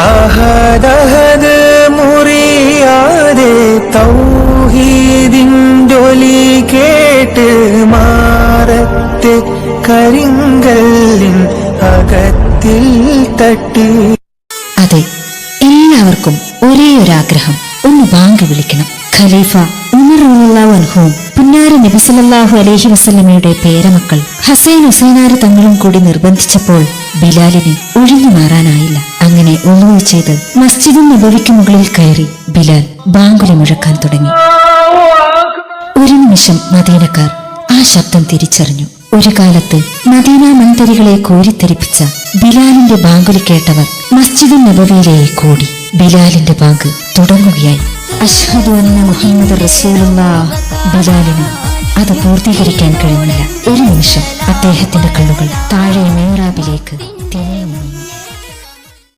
അഹദഹദ് മുറിയാതെ തൗഹീദിൻഡൊലി കേട്ട് മാറത്തെ കരിങ്കല്ലിൻ അകത്തിൽ തട്ടി. അതെ, എല്ലാവർക്കും ഒരേ ഒരാഗ്രഹം, ഒന്ന് ബാങ്ക് വിളിക്കണം. ഖലീഫ ഉമർ റളിയല്ലാഹു അൻഹുവും പുന്നാര നബി സല്ലല്ലാഹു അലൈഹി വസല്ലമയുടെ പേരമക്കൾ ഹസൈൻ ഹുസൈനാർ തങ്ങളും കൂടി നിർബന്ധിച്ചപ്പോൾ ബിലാലിന് ഒഴിഞ്ഞു മാറാനായില്ല. അങ്ങനെ ഉളൂ ചെയ്ത് മസ്ജിദുൻ നബവിക്ക് മുകളിൽ കയറി ബിലാൽ ബാങ്കുലി മുഴക്കാൻ തുടങ്ങി. ഒരു നിമിഷം മദീനക്കാർ ആ ശബ്ദം തിരിച്ചറിഞ്ഞു. ഒരു കാലത്ത് മദീന മൺതരികളെ കോരിത്തെരിപ്പിച്ച ബിലാലിന്റെ ബാങ്കുലി കേട്ടവർ മസ്ജിദുൻ നബവിയിലേക്ക് കൂടി. ബിലാലിന്റെ ബാങ്ക് തുടങ്ങുകയായി. അശ്ഹദു അന്ന മുഹമ്മദ് റസൂലുള്ളാഹ്. ബിലാലിന് അത് പൂർത്തീകരിക്കാൻ കഴിഞ്ഞില്ല. ഒരു നിമിഷം അദ്ദേഹത്തിന്റെ കണ്ണുകൾ താഴെ മിഹ്റാബിലേക്ക്